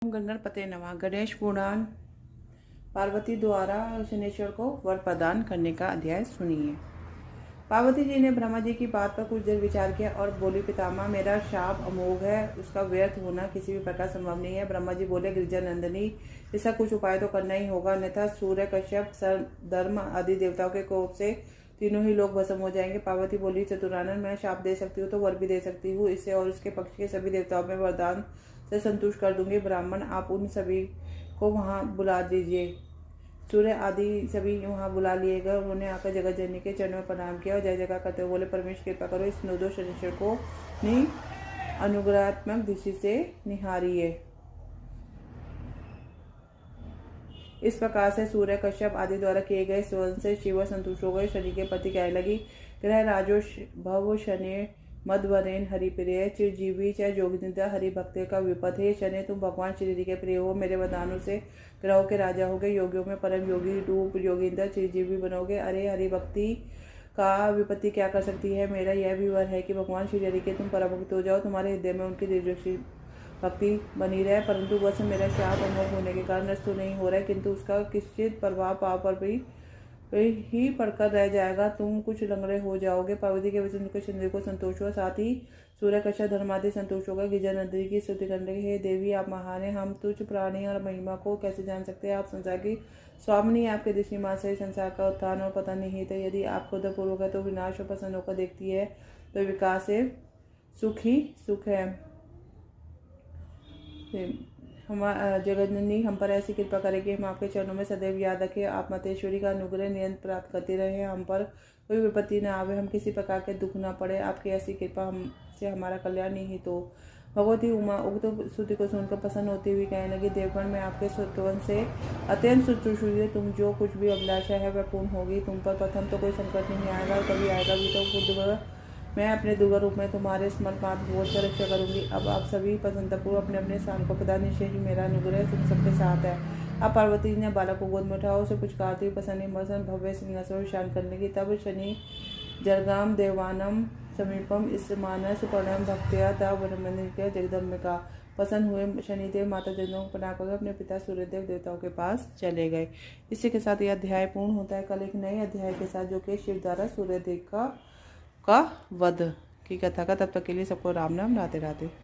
गणपते नमः। गणेश पुराण। पार्वती द्वारा शनेश्वर को वर प्रदान करने का अध्याय सुनिए। पार्वती जी ने ब्रह्मा जी की बात पर कुछ देर विचार किया और बोली, पितामह, मेरा शाप अमोघ है, उसका व्यर्थ होना किसी भी प्रकार संभव नहीं है। ब्रह्मा जी बोले, गिरिजा नंदिनी, इसका कुछ उपाय तो करना ही होगा, अन्यथा सूर्य, कश्यप, धर्म आदि देवताओं के कोप से तीनों ही लोग भस्म हो जाएंगे। पार्वती बोली, चतुरानन, मैं शाप दे सकती हूँ तो वर भी दे सकती हूँ। इससे और उसके पक्ष के सभी देवताओं में वरदान से संतुष्ट कर दूंगी। ब्राह्मण, आप उन सभी को वहां बुला दीजिए। सूर्य आदि सभी वहां बुला लिए गए। उन्होंने आकर जगत जननी के चरणों में प्रणाम किया और जय जयकार करते हुए बोले, परमेश्वर कृपा करो, इस निर्दोष शनिश्चर को अनुग्रहात्मक दृष्टि से निहारिए। इस प्रकार से सूर्य, कश्यप आदि द्वारा किए गए स्तवन से शिव संतुष्ट हो गए। शनि के पति कहने लगी, ग्रह राजो भव शनि मधवरेन हरिप्रिय चिरजीवी च जोगिनिंदा हरि भक्त का विपद है। शनि, तुम भगवान श्री के प्रिय हो, मेरे वरदानों से ग्रहों के राजा होगे, योगियों में परम योगी रूप योगिंदा चिरजीवी बनोगे। अरे हरि भक्ति का विपत्ति क्या कर सकती है? मेरा यह भी वर है कि भगवान श्री हरि के तुम परम भक्त हो जाओ, तुम्हारे हृदय में उनकी दृढ़ भक्ति बनी रहे। परंतु वह से मेरा शाप अमोघ होने के कारण नष्ट तो नहीं हो रहा है, किंतु उसका किंचित प्रभाव पाप पर भी ही पड़कर रह जाएगा, तुम कुछ लंगड़े हो जाओगे। पार्वती के वचन को चंद्र को संतोष हुआ, साथ ही सूर्य, कश्यप, धर्मादि संतोष होगा। गिरिजा नंदिनी की स्तुति करने लगे, हे देवी, आप महान है, हम तुझ प्राणी और महिमा को कैसे जान सकते हैं? आप संसार की स्वामिनी, आपके दृष्टिमान से संसार का उत्थान और पतन निहित है। यदि आप क्रोधपूर्वक है तो विनाश और प्रसन्न होकर देखती है, तो विकास से सुख ही सुख है। हमारा जगन्नी हम पर ऐसी कृपा करें कि हम आपके चरणों में सदैव याद रखें। आप मातेश्वरी का अनुग्रह निरंतर प्राप्त करते रहे, हम पर कोई विपत्ति न आवे, हम किसी प्रकार के दुख न पड़े, आपकी ऐसी कृपा हमसे हमारा कल्याण निहित हो। भगवती उमा उक्त स्तुति को सुनकर प्रसन्न होती हुई कहने लगी, देवगण, मैं आपके स्तवन से अत्यंत संतुष्ट हुई है। तुम जो कुछ भी अभिलाषा है वह पूर्ण होगी। तुम पर प्रथम तो कोई संकट नहीं आएगा और कभी आएगा भी तो बुद्ध मैं अपने दुर्गा रूप में तुम्हारे स्मरण पात्र बोध कर रक्षा करूंगी। अब आप सभी प्रसन्नतापूर्वक अपने अपने स्थान को प्रदान, निश्चय ही मेरा अनुग्रह तुम सबके साथ है। अब पार्वती ने बालक को गोद में उठाया, उसे पुचकारती हुई प्रसन्न भव्य सिंहासन शांत करने की। तब शनि जरगाम देवानम समीपम इस मानस प्रणम भक्त्या तवनमनिका जगदम्बिका। प्रसन्न हुए शनिदेव माता जगदम्बा को प्रणाम कर अपने पिता सूर्यदेव देवताओं के पास चले गए। इसी के साथ यह अध्याय पूर्ण होता है। कल एक नए अध्याय के साथ, जो कि शिव द्वारा सूर्यदेव का वध की कथा का। तब तक के लिए सबको राम नाम, राधे राधे।